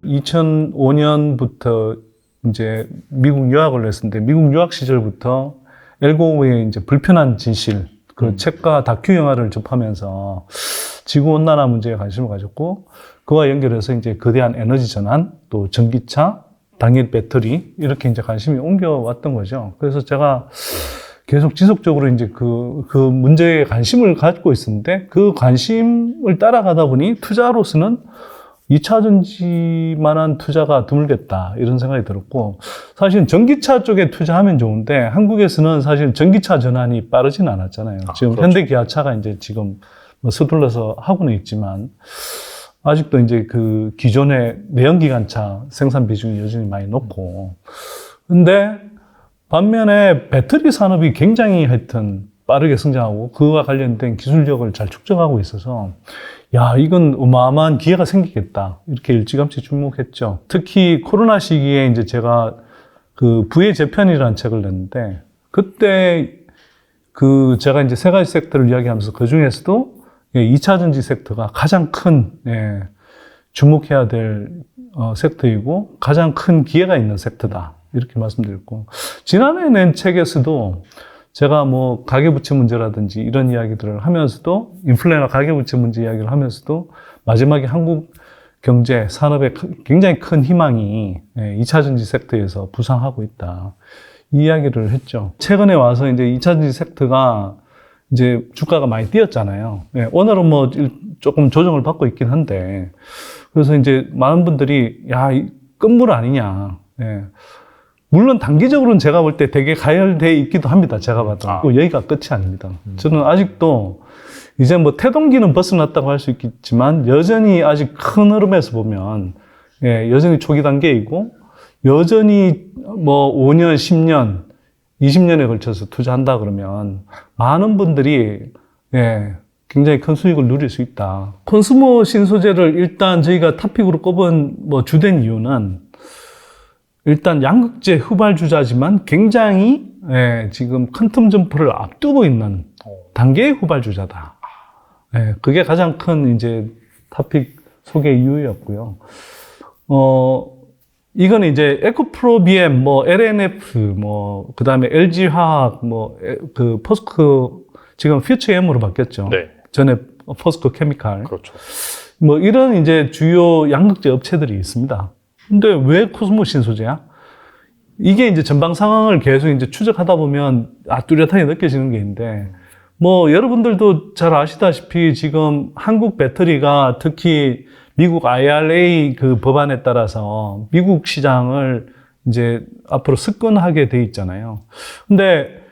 2005년부터 이제 미국 유학을 했었는데, 미국 유학 시절부터 엘고우의 이제 불편한 진실, 그 책과 다큐 영화를 접하면서 지구온난화 문제에 관심을 가졌고, 그와 연결해서 이제 거대한 에너지 전환, 또 전기차, 당일 배터리, 이렇게 이제 관심이 옮겨왔던 거죠. 그래서 제가 계속 지속적으로 이제 그 문제에 관심을 갖고 있었는데, 그 관심을 따라가다 보니 투자로서는 2차 전지만한 투자가 드물겠다, 이런 생각이 들었고, 사실은 전기차 쪽에 투자하면 좋은데, 한국에서는 사실 전기차 전환이 빠르진 않았잖아요. 지금 그렇죠. 현대 기아차가 이제 지금 뭐 서둘러서 하고는 있지만, 아직도 이제 그 기존의 내연기관차 생산 비중이 여전히 많이 높고, 근데 반면에 배터리 산업이 굉장히 하여튼 빠르게 성장하고 그와 관련된 기술력을 잘 축적하고 있어서, 야, 이건 어마어마한 기회가 생기겠다, 이렇게 일찌감치 주목했죠. 특히 코로나 시기에 이제 제가 그 부의 재편이라는 책을 냈는데, 그때 그 제가 이제 세 가지 섹터를 이야기하면서 그 중에서도 2차 전지 섹터가 가장 큰, 주목해야 될 섹터이고 가장 큰 기회가 있는 섹터다, 이렇게 말씀드렸고, 지난해 낸 책에서도 제가 뭐 가계부채 문제라든지 이런 이야기들을 하면서도, 인플레나 가계부채 문제 이야기를 하면서도 마지막에 한국 경제, 산업에 굉장히 큰 희망이 2차 전지 섹터에서 부상하고 있다, 이 이야기를 했죠. 최근에 와서 이제 2차 전지 섹터가 이제 주가가 많이 뛰었잖아요. 오늘은 뭐 조금 조정을 받고 있긴 한데, 그래서 이제 많은 분들이 야, 끝물 아니냐. 물론 단기적으로는 제가 볼 때 되게 가열돼 있기도 합니다. 제가 봐도. 여기가 끝이 아닙니다. 저는 아직도 이제 뭐 태동기는 벗어났다고 할 수 있겠지만, 여전히 아직 큰 흐름에서 보면 여전히 초기 단계이고, 여전히 뭐 5년, 10년, 20년에 걸쳐서 투자한다 그러면 많은 분들이 굉장히 큰 수익을 누릴 수 있다. 컨슈머 신소재를 일단 저희가 토픽으로 꼽은 뭐 주된 이유는, 일단 양극재 후발주자지만 굉장히 지금 퀀텀 점프를 앞두고 있는 단계의 후발주자다. 그게 가장 큰 이제 토픽 소개 이유였고요. 이거는 이제 에코프로비엠, 뭐 LNF, 뭐 그다음에 LG화학, 뭐 그 포스코, 지금 퓨처엠으로 바뀌었죠. 네. 전에 포스코 케미칼. 그렇죠. 뭐 이런 이제 주요 양극재 업체들이 있습니다. 근데 왜 코스모 신소재야? 이게 이제 전방 상황을 계속 이제 추적하다 보면 뚜렷하게 느껴지는 게 있는데, 뭐 여러분들도 잘 아시다시피 지금 한국 배터리가 특히 미국 IRA 그 법안에 따라서 미국 시장을 이제 앞으로 석권하게 돼 있잖아요. 근데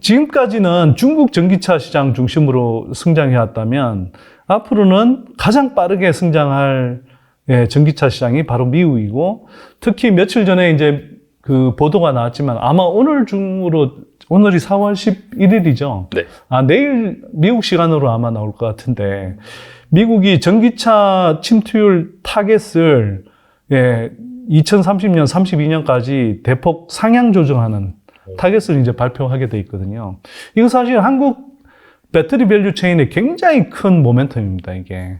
지금까지는 중국 전기차 시장 중심으로 성장해 왔다면, 앞으로는 가장 빠르게 성장할 전기차 시장이 바로 미국이고, 특히 며칠 전에 이제 그 보도가 나왔지만, 아마 오늘이 4월 11일이죠. 네. 내일 미국 시간으로 아마 나올 것 같은데, 미국이 전기차 침투율 타겟을 2030년, 32년까지 대폭 상향 조정하는 타겟을 이제 발표하게 돼 있거든요. 이거 사실 한국 배터리 밸류 체인의 굉장히 큰 모멘텀입니다, 이게.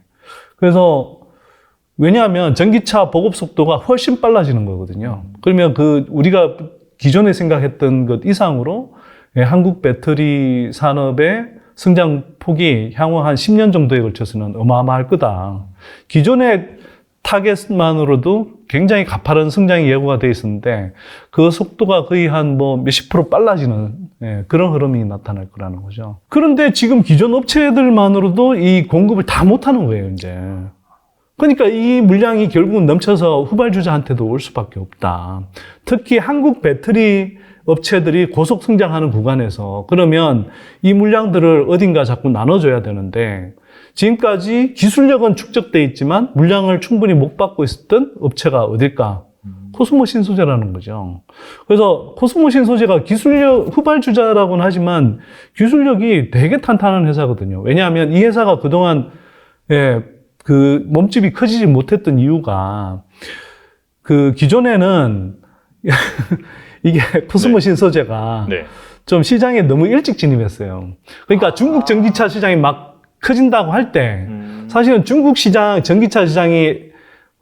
그래서 왜냐하면 전기차 보급 속도가 훨씬 빨라지는 거거든요. 그러면 우리가 기존에 생각했던 것 이상으로 한국 배터리 산업의 성장폭이 향후 한 10년 정도에 걸쳐서는 어마어마할 거다. 기존의 타겟만으로도 굉장히 가파른 성장이 예고가 돼 있었는데, 그 속도가 거의 한 뭐 몇십 프로 빨라지는 그런 흐름이 나타날 거라는 거죠. 그런데 지금 기존 업체들만으로도 이 공급을 다 못하는 거예요, 이제. 그러니까 이 물량이 결국은 넘쳐서 후발주자한테도 올 수밖에 없다. 특히 한국 배터리 업체들이 고속 성장하는 구간에서, 그러면 이 물량들을 어딘가 자꾸 나눠줘야 되는데, 지금까지 기술력은 축적돼 있지만 물량을 충분히 못 받고 있었던 업체가 어딜까? 코스모 신소재라는 거죠. 그래서 코스모 신소재가 기술력 후발주자라고는 하지만 기술력이 되게 탄탄한 회사거든요. 왜냐하면 이 회사가 그동안 그 몸집이 커지지 못했던 이유가, 기존에는 이게 코스모 신소재가 좀 시장에 너무 일찍 진입했어요. 그러니까 중국 전기차 시장이 막 커진다고 할 때, 사실은 중국 시장, 전기차 시장이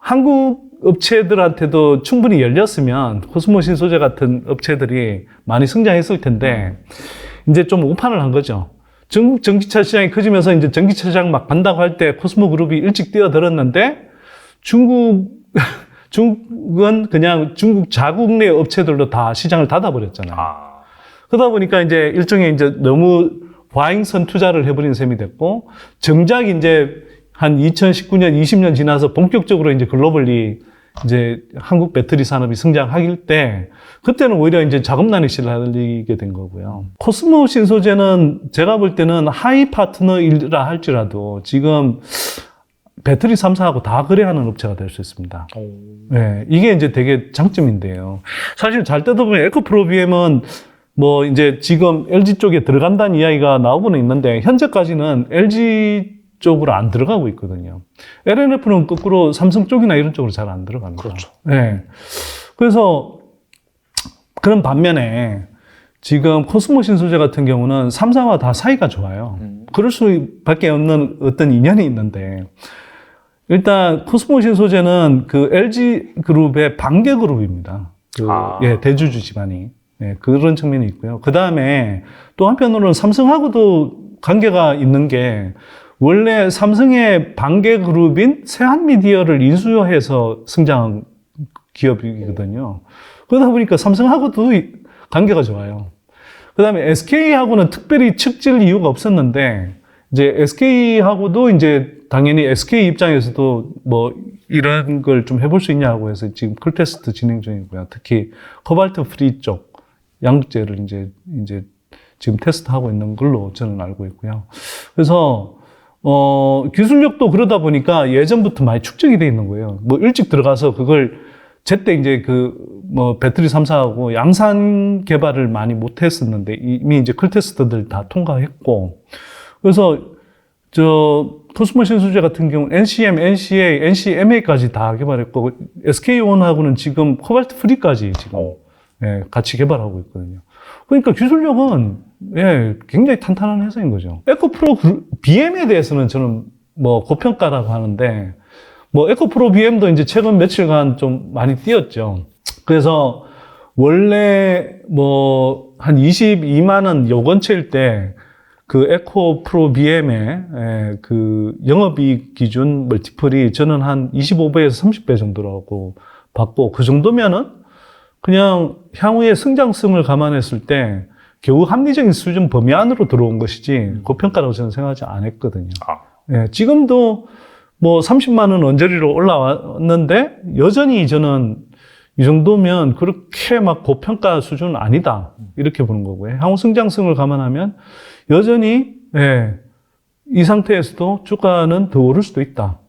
한국 업체들한테도 충분히 열렸으면 코스모 신소재 같은 업체들이 많이 성장했을 텐데 이제 좀 오판을 한 거죠. 중국 전기차 시장이 커지면서 이제 전기차 시장 막 간다고 할 때 코스모 그룹이 일찍 뛰어들었는데 중국은 그냥 중국 자국 내 업체들로 다 시장을 닫아버렸잖아요. 그러다 보니까 이제 일종의 이제 너무 과잉선 투자를 해버린 셈이 됐고, 정작 이제 한 2019년, 20년 지나서 본격적으로 이제 글로벌리 이제 한국 배터리 산업이 성장하길 때, 그때는 오히려 이제 자금난에 시달리게 된 거고요. 코스모 신소재는 제가 볼 때는 하이 파트너이라 할지라도 지금 배터리 3사하고 다 거래하는 업체가 될 수 있습니다. 네, 이게 이제 되게 장점인데요. 사실 잘 뜯어보면 에코프로비엠은 뭐 이제 지금 LG 쪽에 들어간다는 이야기가 나오고는 있는데 현재까지는 LG 쪽으로 안 들어가고 있거든요. LNF는 거꾸로 삼성 쪽이나 이런 쪽으로 잘 안 들어갑니다. 그렇죠. 네. 그래서 그런 반면에 지금 코스모 신소재 같은 경우는 3사와 다 사이가 좋아요. 그럴 수밖에 없는 어떤 인연이 있는데, 일단 코스모 신소재는 그 LG 그룹의 반개 그룹입니다. 예, 대주주 집안이. 예, 그런 측면이 있고요. 그 다음에 또 한편으로는 삼성하고도 관계가 있는 게, 원래 삼성의 반개 그룹인 세한미디어를 인수해서 성장한 기업이거든요. 그러다 보니까 삼성하고도 관계가 좋아요. 그 다음에 SK하고는 특별히 측질 이유가 없었는데, 이제 SK하고도 이제 당연히 SK 입장에서도 뭐 이런 걸 좀 해볼 수 있냐고 해서 지금 쿨 테스트 진행 중이고요. 특히 코발트 프리 쪽 양극재를 이제 지금 테스트하고 있는 걸로 저는 알고 있고요. 그래서 기술력도 그러다 보니까 예전부터 많이 축적이 돼 있는 거예요. 뭐 일찍 들어가서 그걸 제때 이제 뭐 배터리 3사하고 양산 개발을 많이 못 했었는데 이미 이제 쿨 테스트들 다 통과했고, 그래서 코스모 신소재 같은 경우는 NCM, NCA, NCMA까지 다 개발했고, SK온하고는 지금 코발트 프리까지 지금 예, 같이 개발하고 있거든요. 그러니까 기술력은 예, 굉장히 탄탄한 회사인 거죠. 에코프로 BM에 대해서는 저는 뭐 고평가라고 하는데, 뭐 에코프로 BM도 이제 최근 며칠간 좀 많이 뛰었죠. 그래서 원래 뭐 한 22만 원 요 근처일 때 그 에코프로 BM의 그 영업이익 기준 멀티플이 저는 한 25배에서 30배 정도라고 봤고, 그 정도면은 그냥 향후의 성장성을 감안했을 때 겨우 합리적인 수준 범위 안으로 들어온 것이지 고평가라고 저는 생각하지 않았거든요. 예, 지금도 뭐 30만 원 언저리로 올라왔는데 여전히 저는 이 정도면 그렇게 막 고평가 수준은 아니다, 이렇게 보는 거고요. 향후 성장성을 감안하면 여전히 예, 이 상태에서도 주가는 더 오를 수도 있다.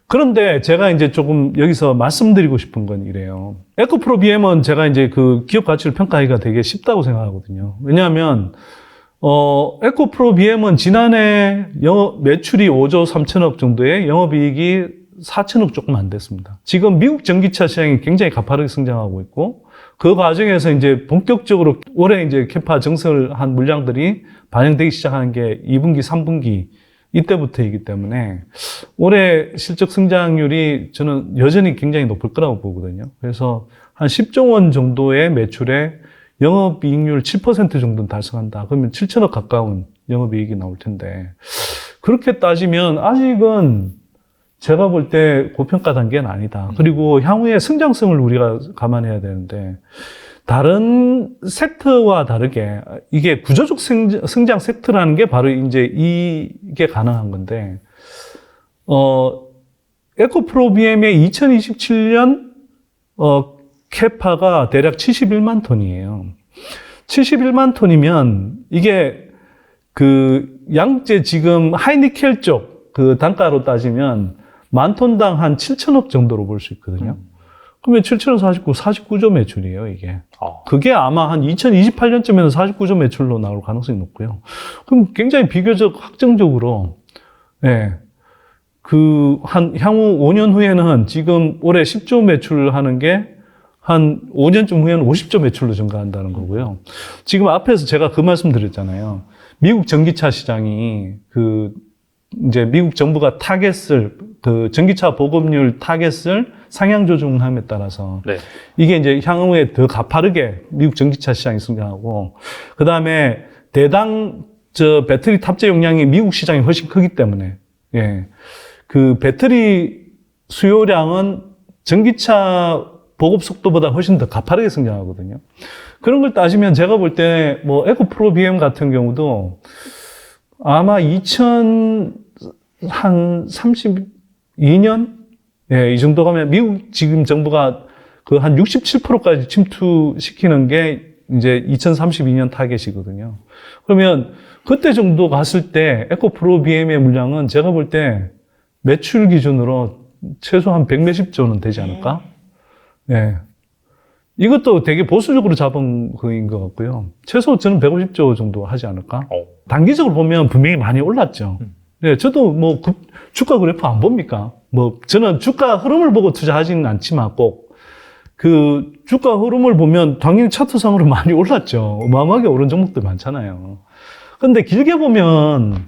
그런데 제가 이제 조금 여기서 말씀드리고 싶은 건 이래요. 에코프로 BM은 제가 이제 그 기업 가치를 평가하기가 되게 쉽다고 생각하거든요. 왜냐하면 에코프로 BM은 지난해 매출이 5조 3천억 정도에 영업이익이 4천억 조금 안 됐습니다. 지금 미국 전기차 시장이 굉장히 가파르게 성장하고 있고, 그 과정에서 이제 본격적으로 올해 이제 캐파 증설을 한 물량들이 반영되기 시작하는 게 2분기, 3분기 이때부터이기 때문에 올해 실적 성장률이 저는 여전히 굉장히 높을 거라고 보거든요. 그래서 한 10조 원 정도의 매출에 영업이익률 7% 정도는 달성한다. 그러면 7천억 가까운 영업이익이 나올 텐데, 그렇게 따지면 아직은 제가 볼 때 고평가 단계는 아니다. 그리고 향후의 성장성을 우리가 감안해야 되는데, 다른 섹터와 다르게 이게 구조적 성장 섹터라는 게 바로 이제 이게 가능한 건데, 에코프로 BM의 2027년 캐파가 대략 71만 톤이에요. 71만 톤이면 이게 그 양재 지금 하이니켈 쪽 그 단가로 따지면 만 톤당 한 7천억 정도로 볼 수 있거든요. 그러면 7천억 49조 매출이에요, 이게. 그게 아마 한 2028년쯤에는 49조 매출로 나올 가능성이 높고요. 그럼 굉장히 비교적 확정적으로, 예. 향후 5년 후에는 지금 올해 10조 매출하는 게 한 5년쯤 후에는 50조 매출로 증가한다는 거고요. 지금 앞에서 제가 그 말씀 드렸잖아요. 미국 전기차 시장이 이제 미국 정부가 타겟을, 그 전기차 보급률 타겟을 상향 조정함에 따라서 네. 이게 이제 향후에 더 가파르게 미국 전기차 시장이 성장하고, 그 다음에 대당 배터리 탑재 용량이 미국 시장이 훨씬 크기 때문에, 예. 그 배터리 수요량은 전기차 보급 속도보다 훨씬 더 가파르게 성장하거든요. 그런 걸 따지면 제가 볼 때 뭐 에코 프로 BM 같은 경우도 아마 2032년? 예, 이 정도 가면 미국 지금 정부가 그 한 67%까지 침투시키는 게 이제 2032년 타겟이거든요. 그러면 그때 정도 갔을 때 에코 프로 BM의 물량은 제가 볼 때 매출 기준으로 최소 한 100몇십조는 되지 않을까? 예. 이것도 되게 보수적으로 잡은 거인 것 같고요. 최소 저는 150조 정도 하지 않을까? 단기적으로 보면 분명히 많이 올랐죠. 예, 저도 뭐 주가 그래프 안 봅니까? 뭐 저는 주가 흐름을 보고 투자하지는 않지만 꼭 그 주가 흐름을 보면 당연히 차트상으로 많이 올랐죠. 어마어마하게 오른 종목들 많잖아요. 근데 길게 보면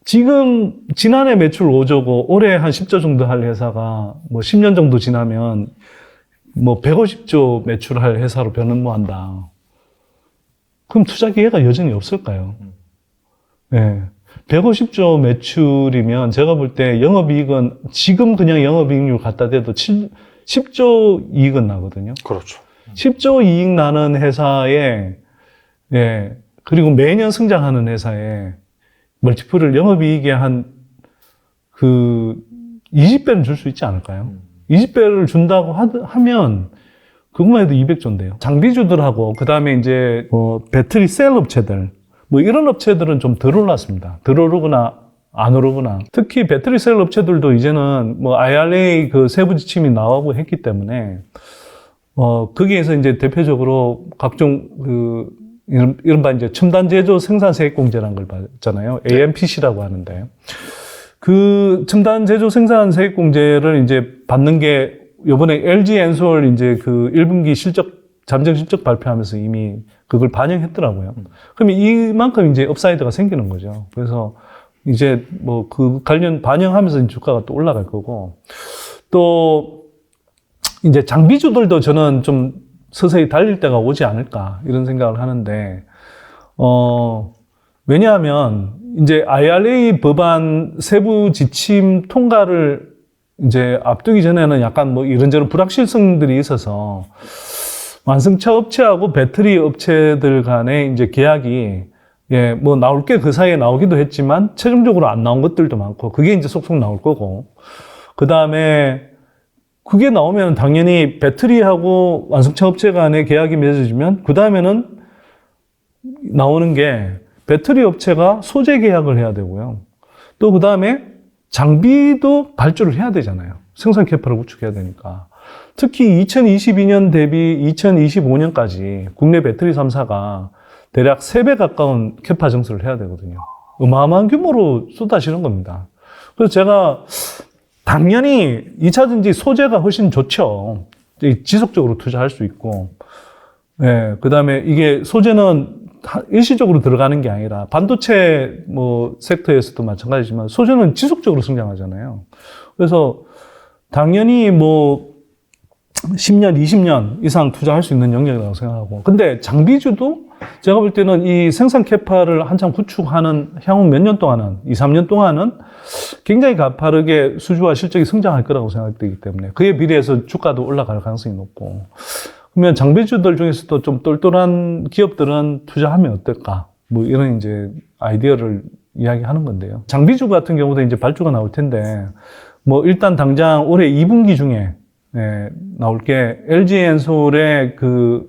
지금 지난해 매출 5조고 올해 한 10조 정도 할 회사가 뭐 10년 정도 지나면 뭐 150조 매출할 회사로 변모한다. 그럼 투자 기회가 여전히 없을까요? 네. 150조 매출이면 제가 볼 때 영업이익은 지금 그냥 영업이익률 갖다 대도 10조 이익은 나거든요. 그렇죠. 10조 이익 나는 회사에, 예, 그리고 매년 성장하는 회사에 멀티플을 영업이익에 한 20배는 줄 수 있지 않을까요? 20배를 준다고 하면 그것만 해도 200조인데요. 장비주들하고 그다음에 이제 배터리 셀 업체들 뭐 이런 업체들은 좀 덜 올랐습니다. 덜 오르거나 안 오르거나. 특히 배터리 셀 업체들도 이제는 뭐 IRA 그 세부 지침이 나오고 했기 때문에 거기에서 이제 대표적으로 각종 이른바 이제 첨단 제조 생산 세액 공제라는 걸 받잖아요. AMPC라고 하는데. 그 첨단 제조 생산 세액 공제를 이제 받는 게 요번에 LG 엔솔 이제 그 1분기 잠정 실적 발표하면서 이미 그걸 반영했더라고요. 그러면 이만큼 이제 업사이드가 생기는 거죠. 그래서 이제 뭐 그 관련 반영하면서 주가가 또 올라갈 거고, 또 이제 장비주들도 저는 좀 서서히 달릴 때가 오지 않을까 이런 생각을 하는데, 왜냐하면 이제 IRA 법안 세부 지침 통과를 이제 앞두기 전에는 약간 뭐 이런저런 불확실성들이 있어서 완성차 업체하고 배터리 업체들 간의 이제 계약이 예, 뭐 나올 게 그 사이에 나오기도 했지만 최종적으로 안 나온 것들도 많고 그게 이제 속속 나올 거고, 그 다음에 그게 나오면 당연히 배터리하고 완성차 업체 간의 계약이 맺어지면 그 다음에는 나오는 게 배터리 업체가 소재 계약을 해야 되고요. 또 그 다음에 장비도 발주를 해야 되잖아요. 생산 캐파를 구축해야 되니까. 특히 2022년 대비 2025년까지 국내 배터리 3사가 대략 3배 가까운 캐파 증설을 해야 되거든요. 어마어마한 규모로 쏟아지는 겁니다. 그래서 제가 당연히 2차전지 소재가 훨씬 좋죠. 지속적으로 투자할 수 있고. 예, 그 다음에 이게 소재는 일시적으로 들어가는 게 아니라 반도체 뭐 섹터에서도 마찬가지지만 소재는 지속적으로 성장하잖아요. 그래서 당연히 뭐 10년, 20년 이상 투자할 수 있는 영역이라고 생각하고. 근데 장비주도 제가 볼 때는 이 생산 캐파를 한참 구축하는 향후 몇 년 동안은, 2, 3년 동안은 굉장히 가파르게 수주와 실적이 성장할 거라고 생각되기 때문에 그에 비례해서 주가도 올라갈 가능성이 높고. 그러면 장비주들 중에서도 좀 똘똘한 기업들은 투자하면 어떨까? 뭐 이런 이제 아이디어를 이야기하는 건데요. 장비주 같은 경우도 이제 발주가 나올 텐데, 뭐 일단 당장 올해 2분기 중에 나올 게 LG 엔솔의 그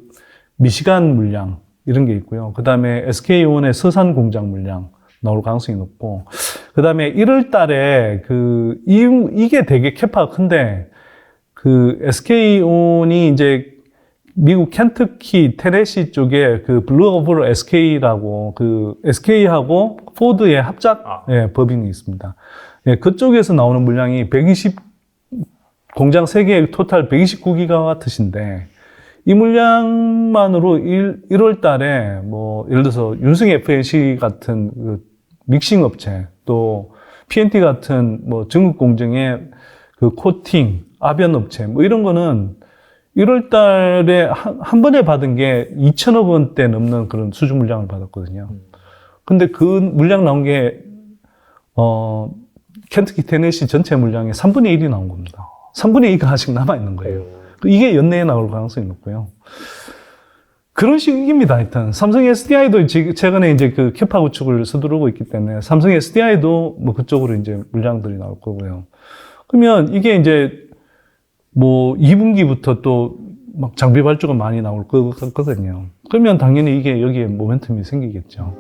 미시간 물량 이런 게 있고요. 그 다음에 SK온의 서산 공장 물량 나올 가능성이 높고, 그 다음에 1월 달에 이게 되게 캐파가 큰데, SK온이 이제 미국 켄터키, 테네시 쪽에 블루오버 SK라고 SK하고 포드의 합작 법인이 있습니다. 예, 그쪽에서 나오는 물량이 공장 3개 토탈 129기가와트인데, 이 물량만으로 1월 달에 뭐 예를 들어서 윤승 FNC 같은 믹싱 업체, 또 PNT 같은 뭐 전국 공정의 그 코팅, 아변 업체 뭐 이런 거는 1월 달에 한 번에 받은 게 2천억 원대 넘는 그런 수주 물량을 받았거든요. 근데 그 물량 나온 게 켄터키 테네시 전체 물량의 3분의 1이 나온 겁니다. 3분의 2가 아직 남아있는 거예요. 이게 연내에 나올 가능성이 높고요. 그런 식입니다, 하여튼. 삼성 SDI도 최근에 이제 그 캐파 구축을 서두르고 있기 때문에 삼성 SDI도 뭐 그쪽으로 이제 물량들이 나올 거고요. 그러면 이게 이제 뭐 2분기부터 또 막 장비 발주가 많이 나올 거거든요. 그러면 당연히 이게 여기에 모멘텀이 생기겠죠.